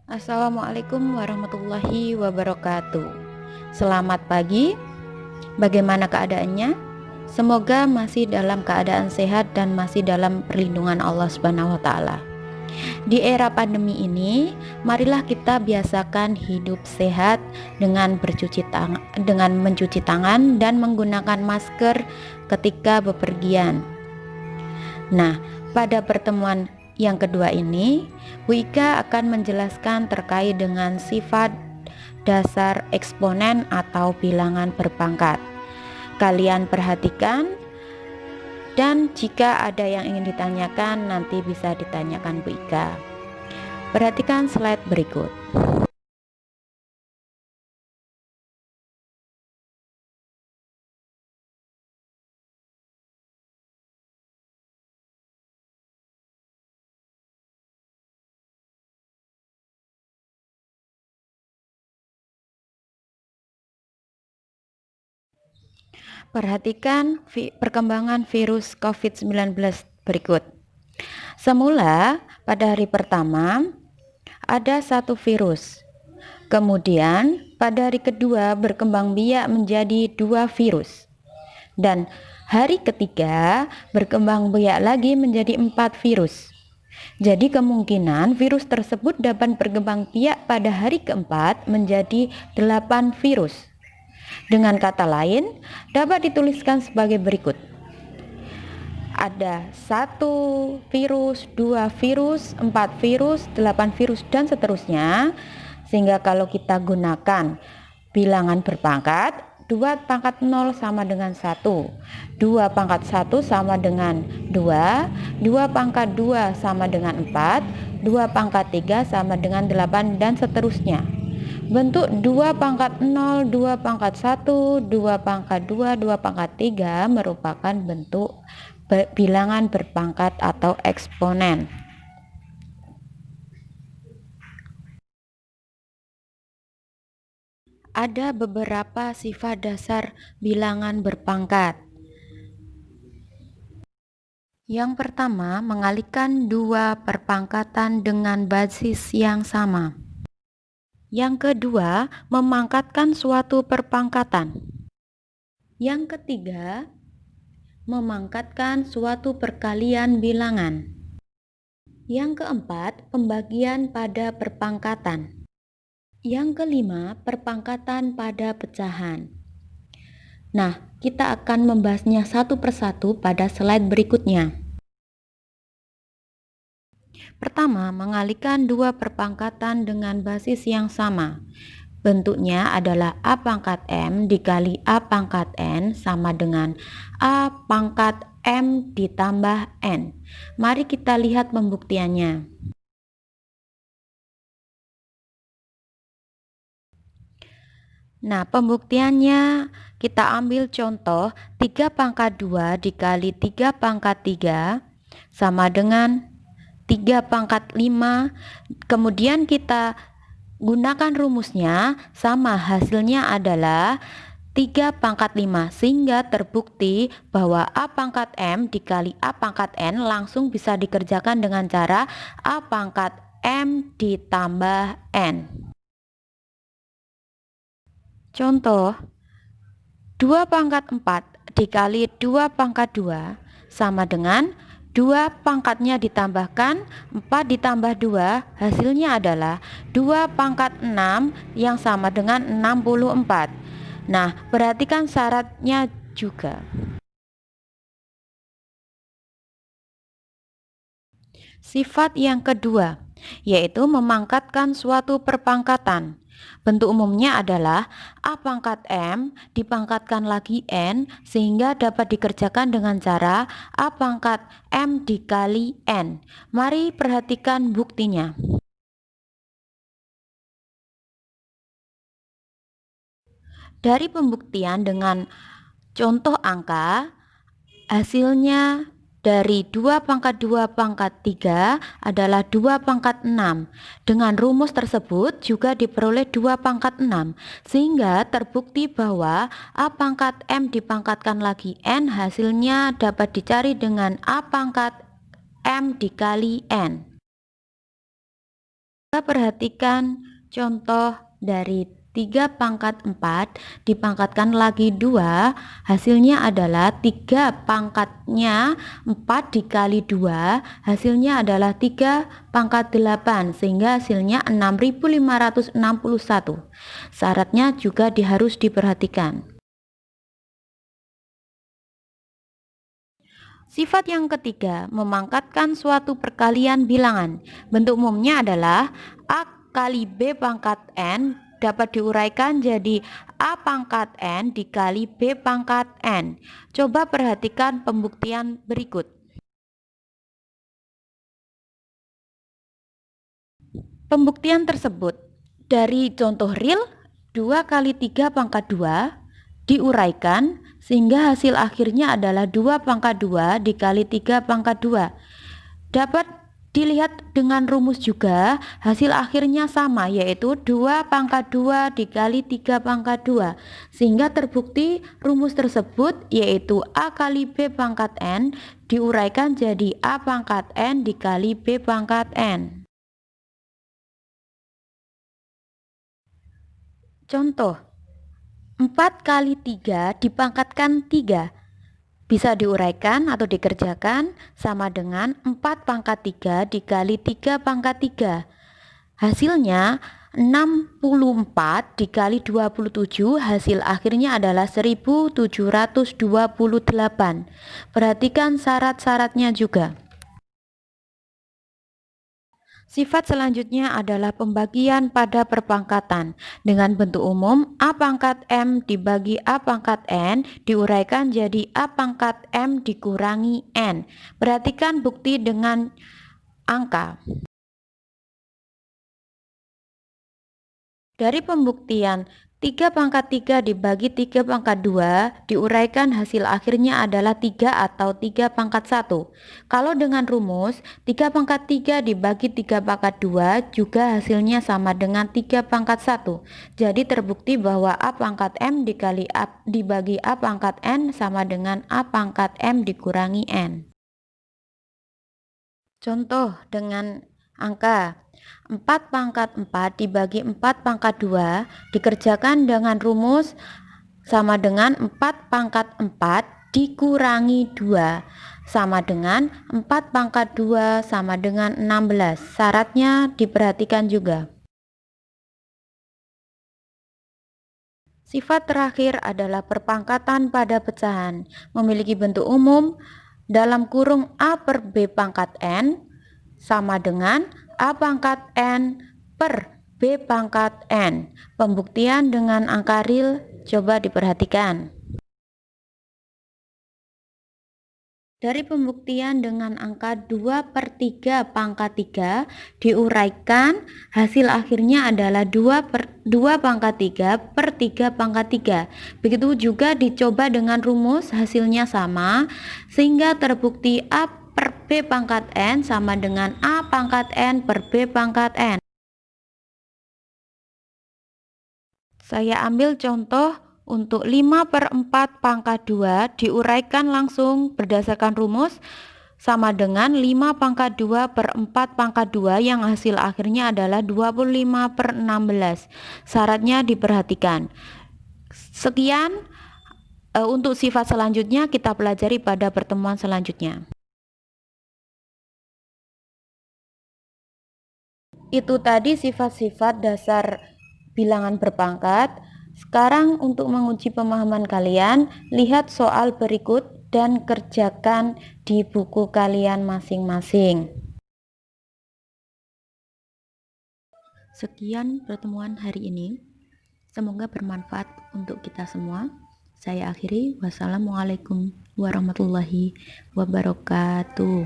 Assalamualaikum warahmatullahi wabarakatuh. Selamat pagi, bagaimana keadaannya? Semoga masih dalam keadaan sehat dan masih dalam perlindungan Allah Subhanahu wa Ta'ala. Di era pandemi ini, marilah kita biasakan hidup sehat dengan mencuci tangan dan menggunakan masker ketika bepergian. Nah, pada pertemuan yang kedua ini, Bu Ika akan menjelaskan terkait dengan sifat dasar eksponen atau bilangan berpangkat. Kalian perhatikan, dan jika ada yang ingin ditanyakan, nanti bisa ditanyakan Bu Ika. Perhatikan slide berikut. Perhatikan perkembangan virus COVID-19 berikut. Semula pada hari pertama ada satu virus. Kemudian pada hari kedua berkembang biak menjadi 2 virus. Dan hari ketiga berkembang biak lagi menjadi 4 virus. Jadi kemungkinan virus tersebut dapat berkembang biak pada hari keempat menjadi 8 virus. Dengan kata lain, dapat dituliskan sebagai berikut. Ada 1 virus, 2 virus, 4 virus, 8 virus, dan seterusnya. Sehingga kalau kita gunakan bilangan berpangkat, 2 pangkat 0 sama dengan 1, 2 pangkat 1 sama dengan 2, 2 pangkat 2 sama dengan 4, 2 pangkat 3 sama dengan 8, dan seterusnya. Bentuk 2 pangkat 0, 2 pangkat 1, 2 pangkat 2, 2 pangkat 3 merupakan bentuk bilangan berpangkat atau eksponen. Ada beberapa sifat dasar bilangan berpangkat. Yang pertama, mengalihkan 2 perpangkatan dengan basis yang sama. Yang kedua, memangkatkan suatu perpangkatan. Yang ketiga, memangkatkan suatu perkalian bilangan. Yang keempat, pembagian pada perpangkatan. Yang kelima, perpangkatan pada pecahan. Nah, kita akan membahasnya satu persatu pada slide berikutnya. Pertama, mengalihkan 2 perpangkatan dengan basis yang sama. Bentuknya adalah A pangkat M dikali A pangkat N sama dengan A pangkat M ditambah N. Mari kita lihat pembuktiannya. Nah, pembuktiannya kita ambil contoh 3 pangkat 2 dikali 3 pangkat 3 sama dengan 3 pangkat 5. Kemudian kita gunakan rumusnya, sama hasilnya adalah 3 pangkat 5, sehingga terbukti bahwa A pangkat M dikali A pangkat N langsung bisa dikerjakan dengan cara A pangkat M ditambah N. Contoh 2 pangkat 4 dikali 2 pangkat 2 sama dengan 2 pangkatnya ditambahkan 4 ditambah 2, hasilnya adalah 2 pangkat 6 yang sama dengan 64. Nah, perhatikan syaratnya juga. Sifat yang kedua, yaitu memangkatkan suatu perpangkatan. Bentuk umumnya adalah A pangkat M dipangkatkan lagi N sehingga dapat dikerjakan dengan cara A pangkat M dikali N. Mari perhatikan buktinya. Dari pembuktian dengan contoh angka, hasilnya dari 2 pangkat 2 pangkat 3 adalah 2 pangkat 6. Dengan rumus tersebut juga diperoleh 2 pangkat 6, sehingga terbukti bahwa A pangkat M dipangkatkan lagi N hasilnya dapat dicari dengan A pangkat M dikali N. Kita perhatikan contoh dari 3 pangkat 4 dipangkatkan lagi 2, hasilnya adalah 3 pangkatnya 4 dikali 2, hasilnya adalah 3 pangkat 8, sehingga hasilnya 6561. Syaratnya juga harus diperhatikan. Sifat yang ketiga, memangkatkan suatu perkalian bilangan. Bentuk umumnya adalah A kali B pangkat N dapat diuraikan jadi A pangkat N dikali B pangkat N. Coba perhatikan pembuktian berikut. Pembuktian tersebut dari contoh real 2 kali 3 pangkat 2 diuraikan sehingga hasil akhirnya adalah 2 pangkat 2 dikali 3 pangkat 2. Dapat dilihat dengan rumus juga, hasil akhirnya sama, yaitu 2 pangkat 2 dikali 3 pangkat 2, sehingga terbukti rumus tersebut yaitu A kali B pangkat N diuraikan jadi A pangkat N dikali B pangkat N. Contoh, 4 kali 3 dipangkatkan 3 bisa diuraikan atau dikerjakan sama dengan 4 pangkat 3 dikali 3 pangkat 3. Hasilnya 64 dikali 27, hasil akhirnya adalah 1728. Perhatikan syarat-syaratnya juga. Sifat selanjutnya adalah pembagian pada perpangkatan. Dengan bentuk umum, A pangkat M dibagi A pangkat N diuraikan jadi A pangkat M dikurangi N. Perhatikan bukti dengan angka. Dari pembuktian 3 pangkat 3 dibagi 3 pangkat 2 diuraikan hasil akhirnya adalah 3 atau 3 pangkat 1. Kalau dengan rumus 3 pangkat 3 dibagi 3 pangkat 2 juga hasilnya sama dengan 3 pangkat 1. Jadi terbukti bahwa A pangkat M dikali A dibagi A pangkat N sama dengan A pangkat M dikurangi N. Contoh dengan angka 4 pangkat 4 dibagi 4 pangkat 2 dikerjakan dengan rumus sama dengan 4 pangkat 4 dikurangi 2 sama dengan 4 pangkat 2 sama dengan 16. Syaratnya diperhatikan juga. Sifat terakhir adalah perpangkatan pada pecahan. Memiliki bentuk umum dalam kurung A per B pangkat N sama dengan A pangkat N per B pangkat N. Pembuktian dengan angka real coba diperhatikan. Dari pembuktian dengan angka 2 per 3 pangkat 3 diuraikan hasil akhirnya adalah 2 pangkat 3 per 3 pangkat 3. Begitu juga dicoba dengan rumus hasilnya sama sehingga terbukti A per B pangkat N sama dengan A pangkat N per B pangkat N. Saya ambil contoh untuk 5 per 4 pangkat 2 diuraikan langsung berdasarkan rumus sama dengan 5 pangkat 2 per 4 pangkat 2 yang hasil akhirnya adalah 25 per 16. Syaratnya diperhatikan. Sekian untuk sifat selanjutnya kita pelajari pada pertemuan selanjutnya. Itu tadi sifat-sifat dasar bilangan berpangkat. Sekarang untuk menguji pemahaman kalian, lihat soal berikut dan kerjakan di buku kalian masing-masing. Sekian pertemuan hari ini. Semoga bermanfaat untuk kita semua. Saya akhiri. Wassalamualaikum warahmatullahi wabarakatuh.